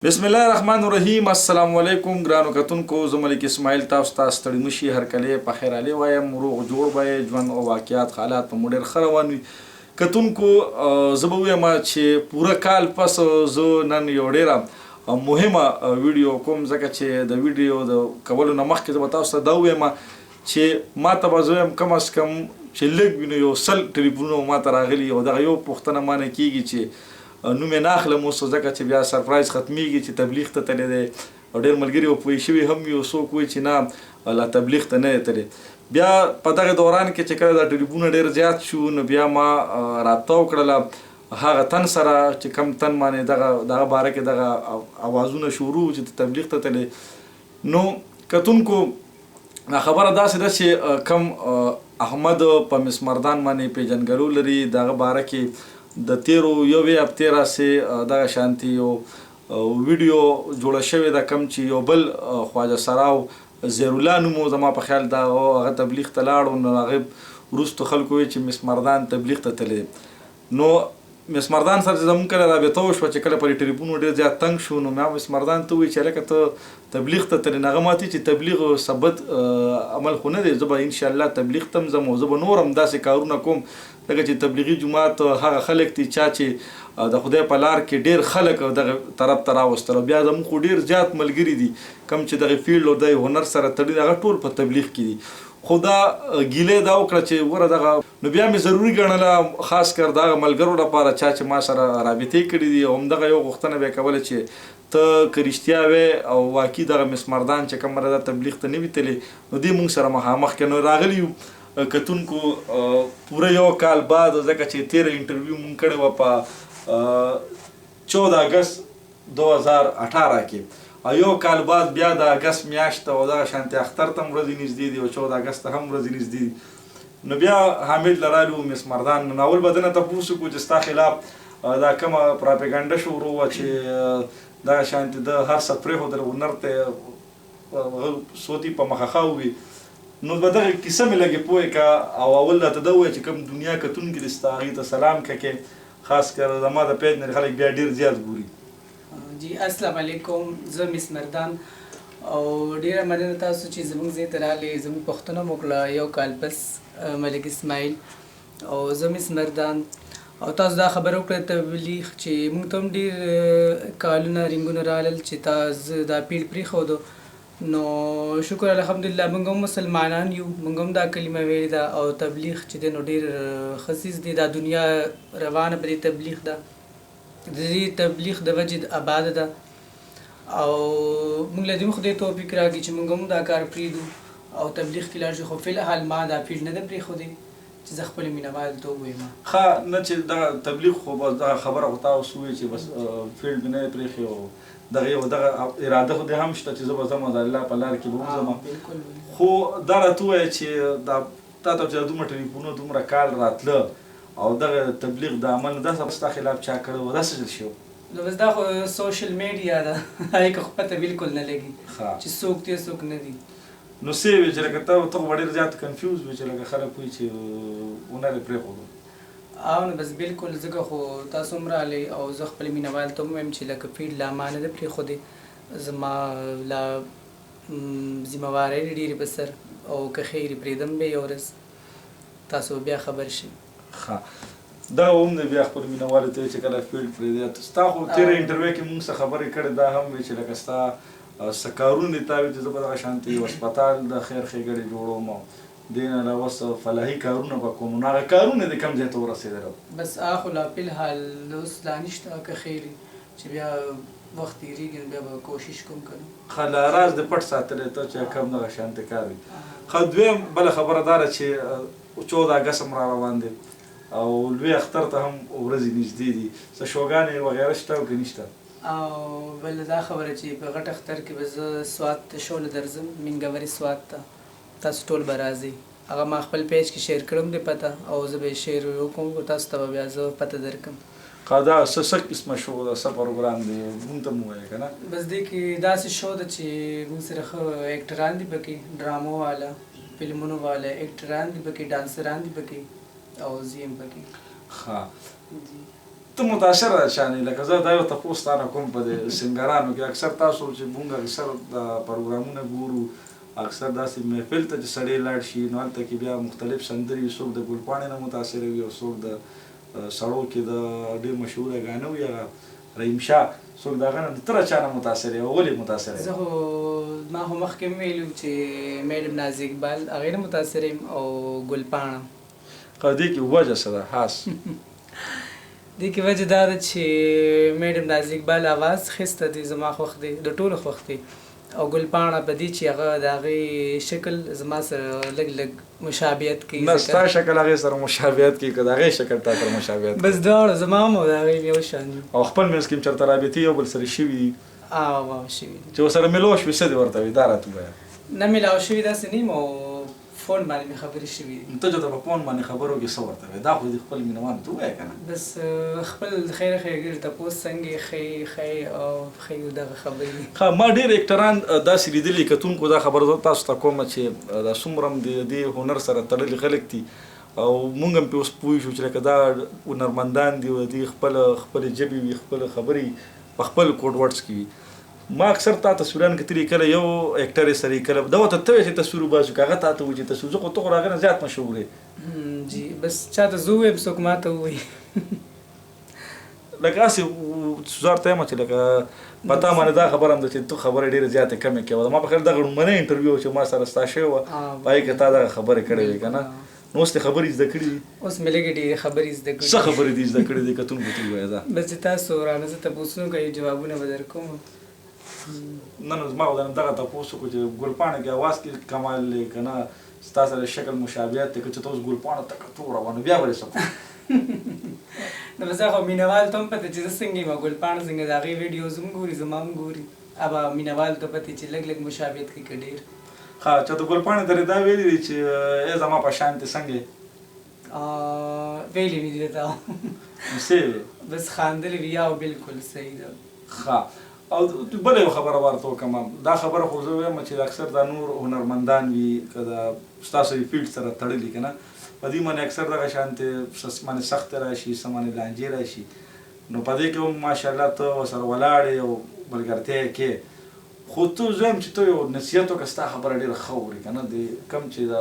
بسم الله الرحمن الرحیم. السلام علیکم ګرانو کتونکو، زه ملک اسماعیل تاسو ته ستړي مشي هر کله په خیر علي وایم. روغ جوړ به ژوند او واقعیات حالات په مو ډېر ښه روان وي. کتونکو زه به ویم چې پوره کال پس زه نن یو ډېره مهمه ویډیو کوم، ځکه چې د ویډیو د کولو نه مخکې زه به تاسو ته دا ووایم چې ما ته به زه وایم کم از کم چې لږ وي نو یو 100 ټلیفونونه ما ته راغلي او دغه یو پوښتنه مانه کېږي چې نوم یې نه اخلم اوس، ځکه چې بیا سرپرایز ختمیږي چې تبلیغ ته تللی دی او ډېر ملګري وپوه شوي هم وي او څوک وایي چې نه لا تبلیغ ته نه دی تللی. بیا په دغه دوران کې چې کله دا ټلیفونونه ډېر زیات شو نو بیا ما رابطه وکړله هغه تن سره چې کم تن باندې دغه باره کې دغه اوازونه شروع چې تبلیغ ته تللی. نو کتونکو خبره داسې ده چې کم احمد په مسمردان باندې پیژنګلو لري، دغه باره کې د تیرو یوې هفتې راسې دغه شانتي یو ویډیو جوړه شوې ده، کم چې یو بل خواجه سراو زیرالله نوم و زما په خیال دا هغه تبلیغ ته لاړو. نو هغې وروستو خلکو وایي چې مسمردان تبلیغ ته تللی. نو مسمردان سره چې زموږ کله رابطه وشوه چې کله پرې ټلیفون ډېر زیات تنګ شو، نو ما مسمردان ته ووایي چې هلکه ته تبلیغ ته تللی. هغه ما ته چې تبلیغ ثبت عمل خو نه دی، زه به انشاءالله تبلیغ ته هم ځم او زه به نور هم داسې کارونه کوم، ځکه چې تبلیغي جومات هغه خلک دي چا چې د خدای په لار کې ډېر خلک دغه طرف ته راوستل. بیا زموږ خو ډېر زیات ملګري دي کم چې دغه فیلډ او د هنر سره تړلي، هغه ټول په تبلیغ کې دي. خو دا ګیلې دا وکړه چې وره دغه نو بیا مې ضروري ګڼله، خاص کر دغه ملګرو لپاره چا چې ما سره رابطې کړي دي او همدغه یو غوښتنه به یې کوله چې ته که رښتیا وې او واقعي دغه مسمردان چې کومه ده تبلیغ ته نه وي تللی نو دې مونږ سره مخامخ کړه. نو راغلي یو کتونکو پوره یو کال بعد، ځکه چې تیره انټرویو مونږ کړې وه په 14 اګست 2018 کې، یو کال بعد بیا د اګست میاشت او دغه شانتي اختر ته هم ورځې نږدې دي او 14 اګست ته هم ورځې نږدې دي. نو بیا حامد لرالو مسمردان ناول به دنه تپوس وکړو چې ستا خلاف دا کومه پراپیګنډه شروع وه چې دغه شانتي د هر څه پرېښودل هنر ته صوتي په مخه وي. نو به دغه کیسه مې لږې پوه کړه او اول راته دا ووایه چې کوم دنیا کتونکي دي ستا هغې ته سلام کړه، خاص کر زما د پیج نه خلک بیا ډېر زیات ګوري. جی السلام علیکم، زه مسمردان او ډیره مننه تاسو چې زموږ ځای ته راغلې. زموږ پوښتنه مو وکړه یو کال پس ملک اسماعیل او زه مسمردان او تاسو دا خبره وکړه تبلیغ چې موږ ته هم ډېر کالونه رنګونه رالل چې تاسو دا پیډ پرېښودو. نو شکر الحمدلله موږ هم مسلمانان یو، موږ هم دا کلمه ویلې ده او تبلیغ چې دی نو ډېر خصیص دی. دا دنیا روانه په دې تبلیغ ده، د دې تبلیغ د وجې آباده ده او موږ له دې خدای توفیق راکړي چې موږ هم دا کار پرېږدو او تبلیغ کې لاړ شو. خو فی الحال ما دا پیډ نه ده پرېښودی چې زه خپل مینوال ته ووایم ښه نه چې دغه تبلیغ خو بس دغه خبره خو تاسو ووایي چې بس فیلډ مې نه دی پرېښی او دغه یو دغه اراده خو دې هم شته چې زه به ځم د الله په لار کې به وځم. خو دا راته ووایه چې دا تا ته چې دومره ټلیفونونه دومره کال راتله او دغه تبلیغ د عمل نه داسې ستا خلاف چا کړی و، داسې څه شی و؟ نو بس دا خو سوشل میډیا ده، هغې که خو پته بالکل نه لګي چې څوک دی څوک نه دي. نو څه وې چې لکه ته خو به ډېر زیات کنفیوز وې چې لکه خلک وایي چې ونه دې پرېښودو. او نو بس بالکل ځکه خو تاسو هم راغلی او زه خپل مینوال ته هم وایم چې لکه پیډ لا ما نه ده پرېښودې، زما لا ذمهوارۍ ډېرې په سر او که خیر پرېږدم به یو ورځ تاسو بیا خبر شئ. ښه دا هم دی بیا خپل مینهوالو ته چې کله فیلډ پرېږدي. ستا خو تېره انټرویو کې مونږ څه خبرې کړې دا هم وی چې لکه ستا څه کارونه دي تا وي چې زه به دغه شانتې یو هسپتال د خیر ښېګڼې جوړوم او دې نه علاوه څه فلاحي کارونه به کوم. نو هغه کارونه دې کوم ځای ته ورسېدل؟ بس خو لا فی الحال اوس لا نشته، که خیر چې بیا وخت تېرېږي نو بیا به کوشش کوم که نه. ښه لا راز دې پټ ساتلی ته چې کوم دغه شانتې کار وي. ښه دویم بله خبره دا ده چې 14 اګست هم را روان دی او لوی اختر ته هم ورځې نږدې دي، څه شوګانې وغیره شته او که نشته؟ او بله دا خبره چې په غټ اختر کې به زه سوات ته شوله درځم، مینګوري سوات ته، تاسو ټول به راځئ. هغه ما خپل پیج کې شیر کړم دی پته او زه به یې شیر وکړم او تاسو ته به بیا زه پته درکړم. دا څه قسمه شو ده، څه پروګرام دی مونږ ته مو ووایه که نه؟ بس دې کې داسې شو ده چې موږ سره ښه ایکټران دي پکې، ډرامو والا، فلمونو والا ایکټران دي پکې، ډانسران دي پکې او زه یم پکې. ښه ته متاثره شانې لکه زه دا یو تپوس تانه کوم په دې سینګرانو کې اکثر تاسو چې مونږ اکثر د پروګرامونه ګورو اکثر داسې محفل ته چې سړی لاړ شي نو هلته کې بیا مختلف سندرې څوک د ګلپاڼې نه متاثره وي او څوک د سړو کې د ډېر مشهوره ګانه وي هغه رحیم شاه څوک د هغه نه ته را چا نه متاثر یې ولې متاثر یې؟ زه خو ما خو مخکې ویلو چې میډم ناز اقبال هغې نه متاثر یم او ګلپاڼه. دې کې وجه څه ده خاص؟ دې کې وجه دا ده چې میډم ناز اقبال اواز ښایسته دی، زما خوښ دی، د ټولو خوښ دی. او ګلپاڼه په دې چې هغه د هغې شکل زما سره لږ لږ مشابهت کوي. نه ستا شکل هغې سره مشابهت کوي که د هغې شکل تا سره مشابهت کوي؟ بس دواړه زما هم او د هغې یو شان دي. او خپل منځ کې هم چېرته رابطې یو بل سره شوي دي؟ شوي دي چې ورسره میلاو شوي څه دې ورته وي دا راته ووایه. نه میلاو شوي داسې نه یم او فون باندې مې خبرې شوي دي. ته چې ته په فون باندې خبرو کې څه ورته وایې دا خو دې خپل مینهوالو ته ووایه که نه. بس خپل خیر خیرګیر تپوس څنګه ښې او ښې دغه خبرې. ښه ما ډېر اکټران داسې لیدلي کتونکو دا خبره زه تاسو ته کومه چې دا څومره هم د دې هنر سره تړلي خلک دي او مونږ هم پرې اوس پوه شو چې لکه دا هنرمندان دي او دوی خپلې ژبې وي خپله خبرې په خپل کوډ ورډس کې وي. ما اکثر تا تصویران کتلي کله یو اکټر یې سره کله دا ورته ته وایې چې تصویر وباسو که هغه تا ته وایي چې تصویر زه خو ته خو د هغې نه زیات مشهور یې. جی بس چاته زه ووایم څوک ما ته ووایي. لکه هسې زار ته یم چې لکه په تا باندې دا خبره هم ده چې ته خبرې ډېرې زیاتې کمې کوې. ما په خیال دغه لومړنی انټرویو چې ما سره ستا شوې وه په هغې کې تا دغه خبرې کړې وې که نه. نو اوس دې خبرې زده کړي دي؟ اوس مې لږې ډېرې خبرې زده کړي. څه خبرې دي زده کړي دي کتونکو ته ووایه دا؟ بس چې تاسو رانه زه تپوسونه کوئ جوابونه به درکوم. نن زما خو دغه تپوس وکړو چې ګلپاڼه کې اواز کې کمال دی که نه ستا سره شکل مشابهت دی که چې ته اوس ګلپاڼه تکه توره وه نو بیا به دې څه کوو؟ نو بس هغه مینهوال ته هم پته چې زه څنګه یم او ګلپاڼه څنګه د هغې ویډیوز هم ګوري زما هم ګوري. ابا مینهوال ته پته چې لږ لږ مشابهت کوي که ډېر. ښه چې ته ګلپاڼې درې دا ویلي دي چې ای زما په شان دې څنګه یې ویلې مې دي ته نو څه یې بس خاندلې وي یا بلکل صحیح ده. ښه او بله یو خبره ورته وکړم دا خبره خو زه وایم چې اکثر دا نور هنرمندان وي که د ستاسو فیلډ سره تړلي که نه په دې باندې اکثر دغه شانتې باندې سختې راشي څه باندې لانجې راشي نو په دې کې هم ماشاءالله ته ورسره ولاړې او ملګرتیا یې کې خو ته زه یم چې ته یو نصیحت وکړه ستا خبره ډېره ښه اوري که نه د کم چې د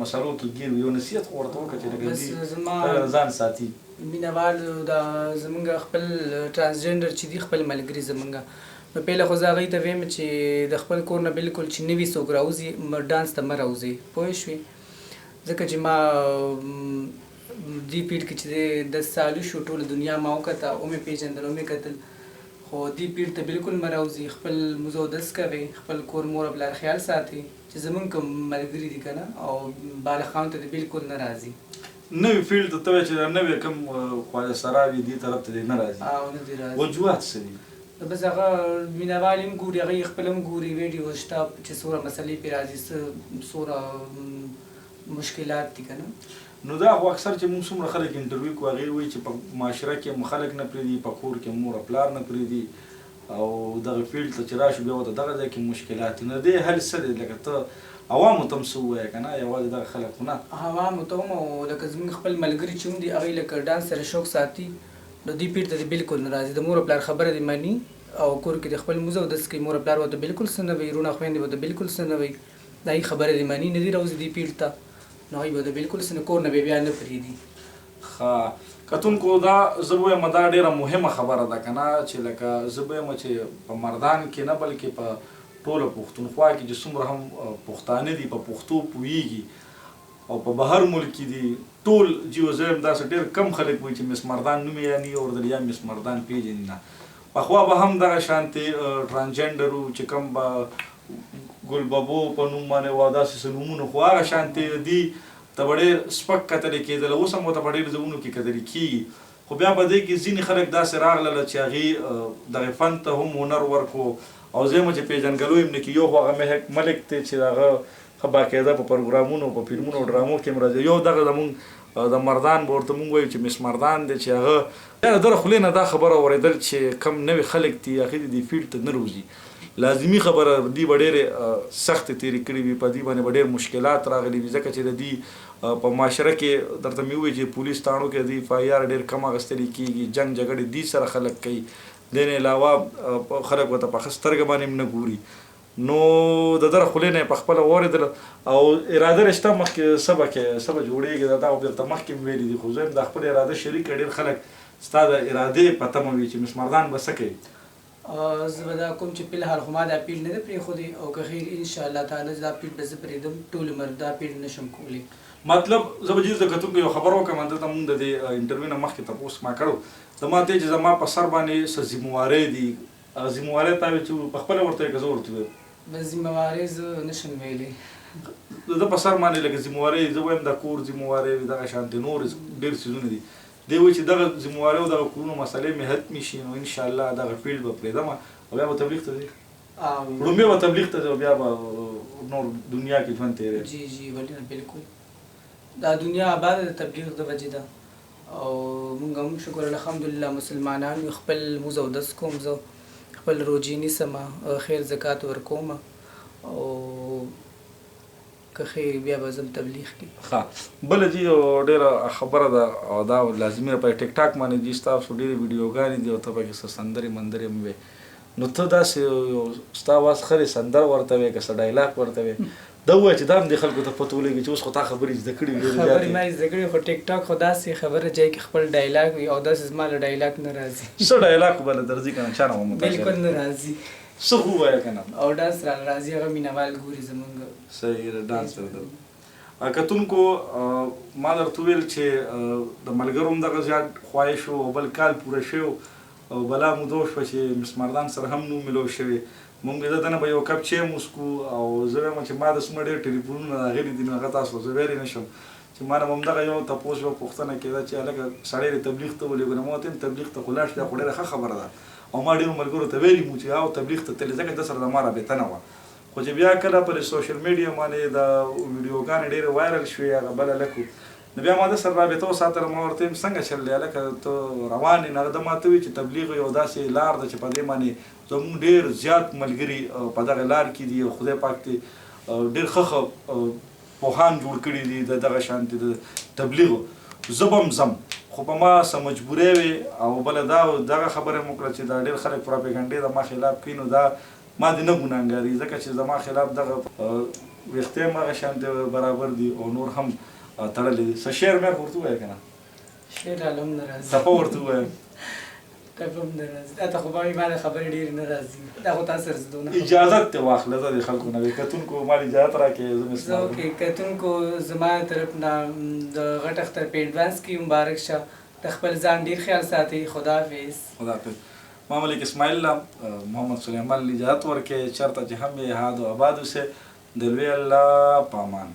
مسلو کې ګیر وي یو نصیحت خو ورته وکړه چې لکه ځان ساتي. مینهوالو دا زمونږ خپل ټرانسجنډر چې دي خپل ملګري زمونږ نو پهله خو زه هغوی ته ویم چې د خپل کور نه بالکل چې نوي څوک راوځي ډانس ته مه راوځئ پوه شوې ځکه چې ما دې پیډ کې چې 10 سالو شو ټوله دنیا ما وکته ومې پېژندل ومې کتل خو دې پیډ ته بالکل مه راوځي خپل موزه اودس کوئ خپل کور مور او پلار خیال ساتئ چې زمونږ کوم ملګري دي که نه او بالغانو ته دې بالکل نه راځي. نوی فیلډ ته ته وایې چې دا نوی کوم خواجه سراوي دې طرف ته دې نه راځي نه دې راځي. وجوهات څه دي؟ بس هغه مینهوال هم ګوري هغوی خپل هم ګوري ویډیو شته چې څومره مسلې پرې راځي څومره مشکلات دي که نه. نو دا خو اکثر چې موږ څومره خلک انټرویو کوو هغې وایي چې په معاشره کې هم خلک نه پرېږدي په کور کې مور او پلار نه پرېږدي او دغه فیلډ ته چې راشو بیا ورته دغه ځای کې مشکلات نه دی حل څه دی لکه ته عوامو ته هم څه ووایه که نه یوازې دغه خلک خو نه عوامو ته هم او لکه زموږ خپل ملګري چې هم دي هغوی لکه ډانس سره شوق ساتي نو دې پیډ ته دې بالکل نه راځي د مور او پلار خبره دې مني او کور کې د خپل موزه اودس کوي مور او پلار ورته بالکل څه نه وایي وروڼه خویندې ورته بالکل څه نه وایي د هغوی خبره دې مني نه دي راوځي دې پیډ ته نو هغوی ورته بالکل څه نه کور نه بیا نه پرېږدي. ښه کتونکو دا زه به وایم دا ډېره مهمه خبره ده که نه چې لکه زه به وایم چې په مردان کې نه بلکې په ټوله پښتونخوا کې چې څومره هم پښتانه دي په پښتو پوهېږي او په بهر ملک کې دي ټول جیو زه یم داسې ډېر کم خلک وایي چې مس مردان نوم یې یعنې اورېدل یا مس مردان پېژني نه. پخوا به هم دغه شانتې ټرانسجنډر وو چې کوم به ګل بابو په نوم باندې وه داسې څه نومونه خو هغه شانتې دي ته به ډېر سپک کتلې کېدله اوس هم ورته په ډېرو ځایونو کې کتلې کېږي خو بیا په دې کې ځینې خلک داسې راغلله چې هغې دغې فن ته هم هنر ورکړو او زه یم چې پېژنګلو یې نه کې یو خو هغه ملک دی چې هغه ښه باقاعده په پروګرامونو په فلمونو او ډرامو کې هم راځي یو دغه زمونږ د مردان به ورته مونږ وایو چې مس مردان دی چې هغه بیا د ده خولې نه دا خبره اورېدل چې کم نوي خلک دي هغې د دې فیلډ ته نه روځي لازمی خبره دی به ډېرې سختې تېرې کړې وي، په دې باندې به ډېر مشکلات راغلي وي، ځکه چې د دې په معاشره کې درته مې ووایي چې پولیس تاڼو کې د FIR ډېر کم اخیستل کېږي، جنګ جګړې دې سره خلک کوي، دې نه علاوه خلک ورته په ښه سترګه باندې هم نه ګوري. نو د دغه خولې نه یې پخپله واورېدله او اراده رشته مخکې څه به جوړېږي دا بیرته مخکې مې ویلي دي، خو زه هم د خپل اراده شریکه ډېر خلک ستا د ارادې په تمه وي چې مس مردان به څه کوي. زه به دا کوم چې فلحال خو ما دا پیل نه ده پرېښودی او که خیر انشاءالله تعالی دا پیل به زه پرېږدم، ټول عمر دا پیل نشم کولی. مطلب زه به د کتونکو یو خبر وکړم، دلته مونږ د دې انټرویو نه مخکې تپوس ما کړو، زما ته چې زما په سر باندې څه ذمهوارۍ دي، ذمهوارۍ تا وایي چې پخپله ورته وایي که زه ورته وایم؟ ذمهوارۍ زه نشم ویلی، د ده په سر باندې لکه ذمهوارۍ زه وایم د کور ذمهوارۍ وي، دغه شانتې نور ډېر څیزونه دي. دی وایي چې دغه ذمهوارۍ او دغه کورونو مسلې مې حتمي شي نو انشاءالله دغه فیلډ به پرېږدم او بیا به تبلیغ ته ځي. لومبۍ به تبلیغ ته ځي او بیا به نور دنیا کې ژوند تېروي. جی جی ولې نه، بالکل دا دنیا آباده د تبلیغ د وجې ده او مونږ هم شکر الحمدلله مسلمانان یو، خپل لمونځ اودس کوم، زه خپل روجې نیسم، خیر زکات ورکوم او که خیر بیا به ځم تبلیغ کې. ښه بله جي ډېره خبره ده او دا لازمي ده، په ټیک ټاک باندې جي ستاسو ډېرې ویډیوګانې دي او ته پکې څه سندرې مندرې هم وې، نو ته داسې ستا اواز ښه دی، سندره ورته وې که څه ډایلاګ ورته وې، دا ووایه چې دا هم دې خلکو ته پته ولګي چې اوس خو تا خبرې زده کړي وي. خبرې ما زده کړي خو ټیک ټاک خو داسې خبره ځای کې خپل ډایلاګ وي او داسې زما له ډایلاګ نه راځي. څه ډایلاګ خو به له درځي که نه، چا نه به متاثر بالکل نه راځي. څه خو ووایه که نه، او ډانس را راځي، هغه مینوال ګوري زمونږ. صحیح ده، ډانس ورته. کتونکو ما درته وویل چې د ملګرو هم دغه زیات خواهش و او بل کال پوره شوی او بلا موده وشوه چې مس مردان سره هم نوم ملو شوی، مونږ د ده نه به یو کپ چای هم وڅښو او زه وایم چې ما د څومره ډېر ټلیفونونه راغلي دي نو هغه تاسو زه ویلی نه شم چې ما نه به همدغه یو تپوس یوه پوښتنه کېده چې هلکه سړی دې تبلیغ ته ولېږو نو ما ورته ویم تبلیغ ته خو لاړ شي دا خو ډېره ښه خبره ده او ما ډېرو ملګرو ته ویلي مو چې او تبلیغ ته تللې ځکه ده سره زما رابطه نه وه، خو چې بیا کله پر سوشل میډیا باندې د ویډیوګانې ډېرې وایرل شوې هغه بل هلک نو بیا ما ده سره رابطه وساتله، ما ورته ویم څنګه چل دی هلکه ته روان یې؟ نو هغه ده ما ته وایي چې تبلیغ یو داسې لار ده چې په دې باندې زموږ ډېر زیات ملګري په دغه لار کې دي او خدای پاک دې ډېر ښه پوهان جوړ کړي دي د دغه شانتې د تبلیغو. زه به هم ځم خو په ما څه مجبورۍ وې او بله دا دغه خبره مې وکړه چې دا ډېر خلک پراپیګنډې د ما خلاف کوي نو دا ما دې نه ګناهګاري ځکه چې زما خلاف دغه ویښتې هم هغه شانتې برابر دي او نور هم تړلي دي. څه شعر مې ورته ووایه که نه؟ شعر حاله هم نه راځي، ټپه ورته ووایم؟ ټپه هم نه راځي، دا ته خو به مې باندې خبرې ډېرې نه راځي، دا خو تا سره زده نه. اجازت دې واخله زه د خلکو نه کتونکو مال اجازت راکړې زه اوکې کتونکو زما طرف نه د غټ اختر په ایډوانس کې مبارک شه، د خپل ځان ډېر خیال ساتئ. خداحافظ. خداحافظ. ما ملک اسماعیل محمد سلیمان اجازت ورکړې چېرته چې هم یې هاد و آباد اوسې د لوی الله په امان.